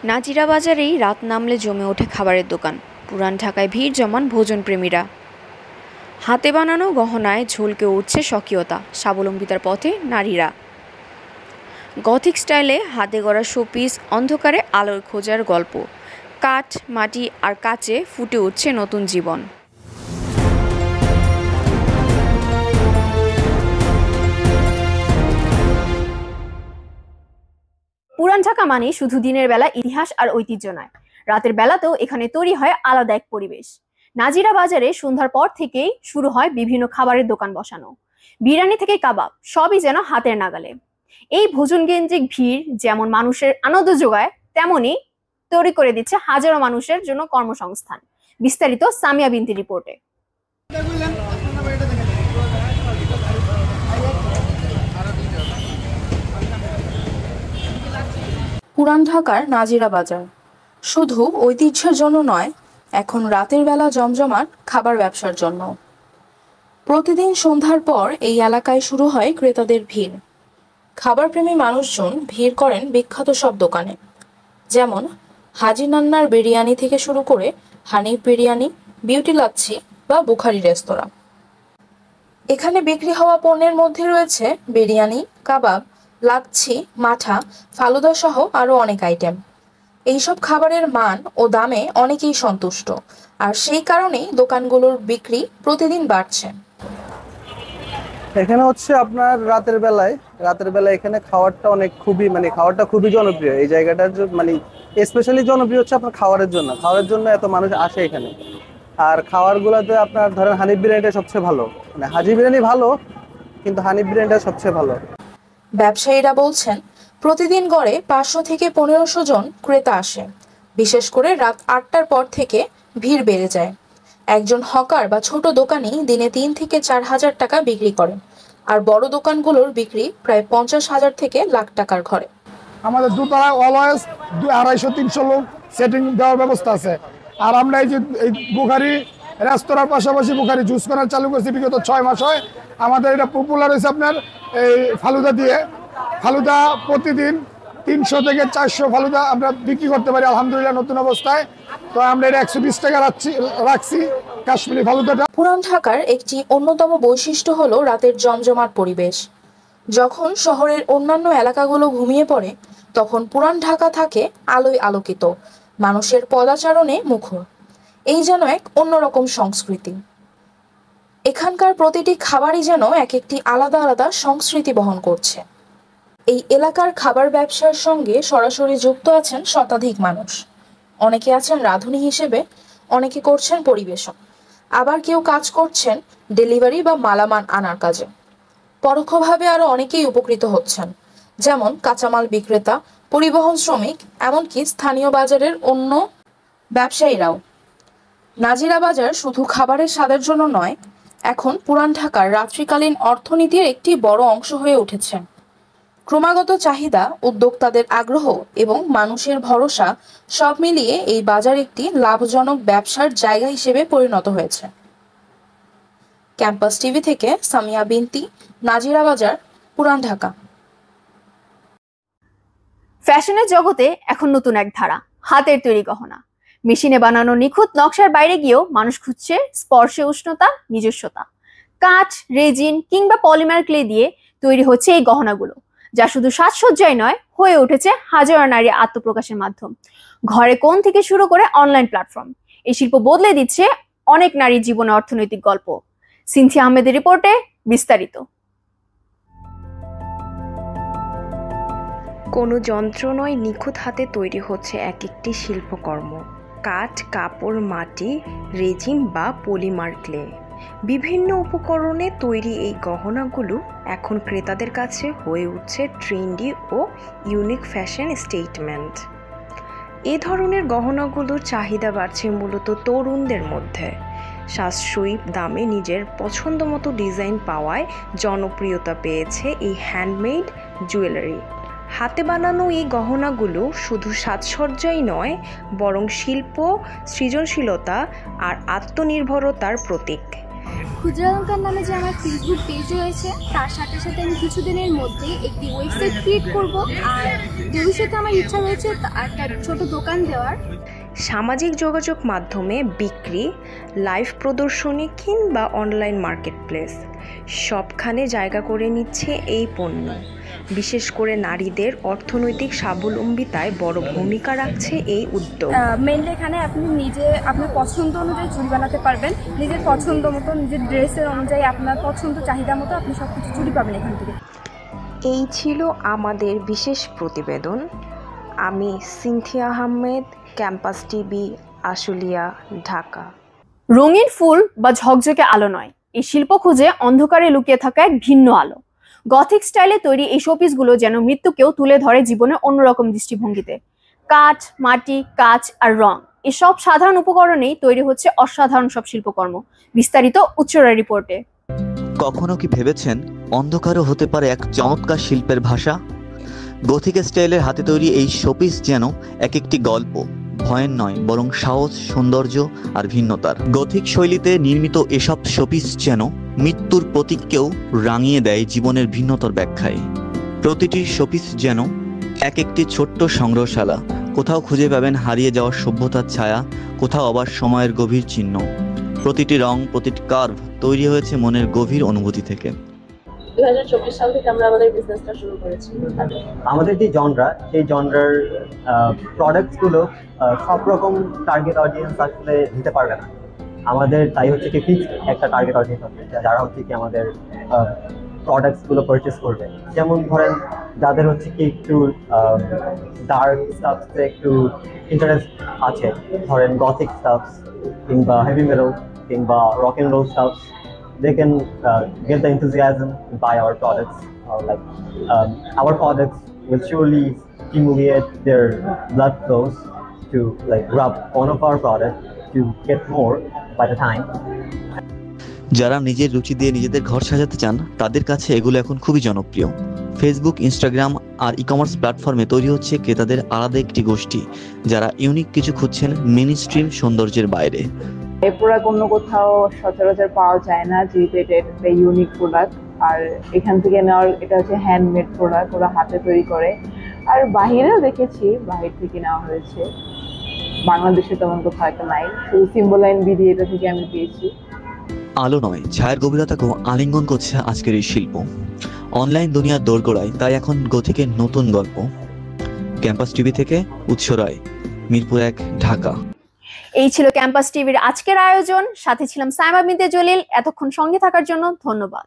নাজিরা বাজারেই রাত নামলে জমে ওঠে খাবারের দোকান। পুরান ঢাকায় ভিড় জমান ভোজনপ্রেমীরা। হাতে বানানো গহনায় ঝলকে উঠছে স্বকীয়তা, স্বাবলম্বিতার পথে নারীরা। গথিক স্টাইলে হাতে গড়া শোপিস, অন্ধকারে আলোর খোঁজার গল্প। কাঠ, মাটি আর কাচে ফুটে উঠছে নতুন জীবন। পুরান ঢাকা মানে শুধু দিনের বেলা ইতিহাস আর ঐতিহ্য নয়, রাতের বেলাতেও এখানে তৈরি হয় আলাদা এক পরিবেশ। নাজিরা বাজারে সন্ধ্যার পর থেকেই শুরু হয় বিভিন্ন খাবারের দোকান বসানো। বিরিয়ানি থেকে কাবাব, সবই যেন হাতের নাগালে। এই ভোজনকেন্দ্রিক ভিড় যেমন মানুষের আনন্দ যোগায়, তেমনি তৈরি করে দিচ্ছে হাজারো মানুষের জন্য কর্মসংস্থান। বিস্তারিত সামিয়া বিনতি রিপোর্টে। পুরান ঢাকার নাজিরা বাজার শুধু ঐতিহ্যের জন্য নয়, এখন রাতের বেলা জমজমাট খাবার ব্যবসার জন্য। প্রতিদিন সন্ধ্যার পর এই এলাকায় শুরু হয় ক্রেতাদের ভিড়। খাবারপ্রেমী মানুষজন ভিড় করেন বিখ্যাত সব দোকানে, যেমন হাজি নান্নার বিরিয়ানি থেকে শুরু করে হানিফ বিরিয়ানি, বিউটি লাচ্ছি বা বুখারি রেস্তোরাঁ। এখানে বিক্রি হওয়া পণ্যের মধ্যে রয়েছে বিরিয়ানি, কাবাব, লাচ্ছি, মাঠা, ফালুদা সহ আরও অনেক আইটেম। এইসব খাবারের মান ও দামে অনেকেই সন্তুষ্ট, আর সেই কারণেই দোকানগুলোর বিক্রি প্রতিদিন বাড়ছে। এখানে হচ্ছে আপনার রাতের বেলায় এখানে খাবারটা খুবই জনপ্রিয়। এই জায়গাটার স্পেশালি জনপ্রিয় হচ্ছে আপনার খাবারের জন্য এত মানুষ আসে এখানে। আর খাবারগুলোতে আপনার ধরেন হানিফ বিরিয়ানিটা সবচেয়ে ভালো, হাজি বিরিয়ানি ভালো, কিন্তু হানিফ বিরিয়ানিটা সবচেয়ে ভালো। ব্যবসায়ীরা বলছেন প্রতিদিন গড়ে 500 থেকে 1500 জন ক্রেতা আসে। বিশেষ করে রাত 8টার পর থেকে ভিড় বেড়ে যায়। একজন হকার বা ছোট দোকানি দিনে 3 থেকে 4 হাজার টাকা বিক্রি করেন, আর বড় দোকানগুলোর বিক্রি প্রায় 50,000 থেকে লাখ টাকার ঘরে। আমাদের দুতলায় অলওয়েজ 250-300 লোক সেটিং দেওয়ার ব্যবস্থা আছে। আর আমরা এই বুখারি রেস্তোরাঁর পাশাপাশি বুখারি জুস কর্নার চালু করছি বিগত 6 মাস হয়। আমাদের এটা পপুলার হয়েছে আপনার এই ফালুদা দিয়ে। ফালুদা প্রতিদিন 300 থেকে 400 ফালুদা আমরা বিক্রি করতে পারি আলহামদুলিল্লাহ নতুন অবস্থায়। তো আমরা এটা 120 টাকা রাখছি কাশ্মীরি ফালুদাটা। পুরান ঢাকার একটি অন্যতম বৈশিষ্ট্য হলো রাতের জমজমাট পরিবেশ। যখন শহরের অন্যান্য এলাকাগুলো ঘুমিয়ে পড়ে, তখন পুরান ঢাকা থাকে আলোয় আলোকিত, মানুষের পদাচারণে মুখর। এই যেন এক অন্যরকম সংস্কৃতি। এখানকার প্রতিটি খাবারই যেন এক একটি আলাদা আলাদা সংস্কৃতি বহন করছে। এই এলাকার খাবার ব্যবসার সঙ্গে সরাসরি যুক্ত আছেন শতাধিক মানুষ। অনেকে আছেন রাঁধুনি হিসেবে, অনেকে করছেন পরিবেশন, আবার কেউ কাজ করছেন ডেলিভারি বা মালামাল আনার কাজে। পরোক্ষভাবে আরো অনেকেই উপকৃত হচ্ছেন, যেমন কাঁচামাল বিক্রেতা, পরিবহন শ্রমিক, এমনকি স্থানীয় বাজারের অন্য ব্যবসায়ীরাও। নাজিরা বাজার শুধু খাবারের স্বাদের জন্য নয়, এখন পুরান ঢাকার রাত্রিকালীন অর্থনীতির একটি বড় অংশ হয়ে উঠেছে। ক্রমাগত চাহিদা, উদ্যোক্তাদের আগ্রহ এবং মানুষের ভরসা সব মিলিয়ে এই বাজার একটি লাভজনক ব্যবসার জায়গা হিসেবে পরিণত হয়েছে। ক্যাম্পাস টিভি থেকে সামিয়া বিনতি, নাজিরা বাজার, পুরান ঢাকা। ফ্যাশনের জগতে এখন নতুন এক ধারা, হাতের তৈরি গহনা। মেশিনে বানানো নিখুঁত নকশার বাইরে গিয়েও মানুষ খুঁজছে স্পর্শে উষ্ণতা, নিজস্বতা। কাঁচ, রেজিন কিংবা পলিমার ক্লে দিয়ে তৈরি হচ্ছে এই গহনাগুলো, যা শুধু সাজসজ্জাই নয়, হয়ে উঠেছে হাজারো নারী আত্মপ্রকাশের মাধ্যম। ঘরে কোণ থেকে শুরু করে অনলাইন প্ল্যাটফর্ম, এই শিল্প বদলে দিচ্ছে অনেক নারীর জীবনে অর্থনৈতিক গল্প। সিনথিয়া আহমেদের রিপোর্টে বিস্তারিত। কোনো যন্ত্র নয়, নিখুঁত হাতে তৈরি হচ্ছে এক একটি শিল্পকর্ম। কাঠ, কাপড়, মাটি, রেজিন বা পলিমার ক্লে, বিভিন্ন উপকরণে তৈরি এই গহনাগুলো এখন ক্রেতাদের কাছে হয়ে উঠছে ট্রেন্ডি ও ইউনিক ফ্যাশন স্টেটমেন্ট। এ ধরনের গহনাগুলোর চাহিদা বাড়ছে মূলত তরুণদের মধ্যে। সাশ্রয়ী দামে নিজের পছন্দ মতো ডিজাইন পাওয়ায় জনপ্রিয়তা পেয়েছে এই হ্যান্ডমেড জুয়েলারি। হাতে বানানো এই গহনাগুলো শুধু সাজসজ্জাই নয়, বরং শিল্প, সৃজনশীলতা আর আত্মনির্ভরতার প্রতীক। ক্ষুদ্র অলংকার নামে যে আমার ফেসবুক পেজ রয়েছে তার সাথে সাথে আমি কিছুদিনের মধ্যে একটি ওয়েবসাইট ক্রিয়েট করব, আর ভবিষ্যতে আমার ইচ্ছা রয়েছে একটা ছোট দোকান দেওয়ার। সামাজিক যোগাযোগ মাধ্যমে বিক্রি, লাইভ প্রদর্শনী কিংবা অনলাইন মার্কেটপ্লেস সবখানে জায়গা করে নিচ্ছে এই পণ্য। বিশেষ করে নারীদের অর্থনৈতিক স্বাবলম্বিতায় বড় ভূমিকা রাখছে এই উদ্যোগ। মেনলি এখানে আপনি নিজে আপনার পছন্দ অনুযায়ী চুড়ি বানাতে পারবেন, নিজের পছন্দ মতো, নিজের ড্রেসের অনুযায়ী আপনার পছন্দ চাহিদা মতো আপনি সব কিছু চুড়ি পাবেন এখান থেকে। এই ছিল আমাদের বিশেষ প্রতিবেদন। আমি Cynthia Ahmed, campus TV, Ashulia, Dhaka. রঙিন ফুল বা ঝকঝকে আলো নয়, এই শিল্প খুঁজে অন্ধকারে লুকিয়ে থাকা এক ভিন্ন আলো। গথিক স্টাইলে তৈরি এই শোপিসগুলো যেন মৃত্যুকেও তুলে ধরে জীবনের অন্যরকম দৃষ্টিভঙ্গিতে। কাঠ, মাটি, কাঁচ আর রং, এসব সাধারণ উপকরণেই তৈরি হচ্ছে অসাধারণ সব শিল্পকর্ম। বিস্তারিত উচ্চরা রিপোর্টে। কখনো কি ভেবেছেন অন্ধকারও হতে পারে এক চমৎকার শিল্পের ভাষা? গথিক স্টাইলের হাতে তৈরি এই শোপিস যেন এক একটি গল্প, ভয়ের নয় বরং সাহস, সৌন্দর্য আর ভিন্নতার। গথিক শৈলীতে নির্মিত এসব শোপিস যেন মৃত্যুর প্রতীককেও রাঙিয়ে দেয় জীবনের ভিন্নতার ব্যাখ্যায়। প্রতিটি শোপিস যেন এক একটি ছোট্ট সংগ্রহশালা। কোথাও খুঁজে পাবেন হারিয়ে যাওয়ার সভ্যতার ছায়া, কোথাও আবার সময়ের গভীর চিহ্ন। প্রতিটি রং, প্রতিটি কার্ভ তৈরি হয়েছে মনের গভীর অনুভূতি থেকে। 2024 সাল থেকে আমরা আমাদের বিজনেসটা শুরু করেছি। আমাদের যে জনরা, সেই জনরার প্রোডাক্টসগুলো সব রকম টার্গেট অডিয়েন্স আসলে দিতে পারবে না। আমাদের তাই হচ্ছে কি ফিক্সড একটা টার্গেট অডিয়েন্স আছে যারা হচ্ছে কি আমাদের প্রোডাক্টসগুলো পারচেস করবে। যেমন ধরেন যাদের হচ্ছে কি একটু ডার্ক স্টাফসে একটু ইন্টারেস্ট আছে, ধরেন গথিক স্টাফস কিংবা হেভি মেটাল কিংবা rock and roll stuffs, they can get the enthusiasm to buy our products. Our products will surely stimulate their blood flows to rub one of our products to get more by the time. যারা নিজের রুচি দিয়ে নিজেদের ঘর সাজাতে চান তাদের কাছে এগুলো এখন খুবই জনপ্রিয়। ফেসবুক, ইনস্টাগ্রাম আর ই-কমার্স প্ল্যাটফর্মে তৈরি হচ্ছে ক্রেতাদের আলাদা একটি গোষ্ঠী যারা ইউনিক কিছু খুঁজছেন মেইনস্ট্রিম সৌন্দর্যের বাইরে। এই প্রোডাক্ট অন্য কোথাও সচরাচর পাওয়া যায় না, যেহেতু এটা একটা ইউনিক প্রোডাক্ট। আর এখান থেকে নেওয়ার, এটা হচ্ছে হ্যান্ডমেড প্রোডাক্ট, ওরা হাতে তৈরি করে। আর বাহিরেও দেখেছি, বাহির থেকে নেওয়া হয়েছে, বাংলাদেশে তেমন কোথাও একটা নাই, শুধু সিম্বলাইন বিডি এটা থেকে আমি পেয়েছি। আলো নয়, ছায়ার গভীরতাকেও আলিঙ্গন করছে আজকের এই শিল্প। অনলাইন দুনিয়ার দোরগোড়ায় তাই এখন গথিকের নতুন গল্প। ক্যাম্পাস টিভি থেকে উৎস রায়, মিরপুর 1, ঢাকা। এই ছিল ক্যাম্পাস টিভির আজকের আয়োজন। সাথে ছিলাম সাইমা বিনতে জলিল। এতক্ষণ সঙ্গে থাকার জন্য ধন্যবাদ।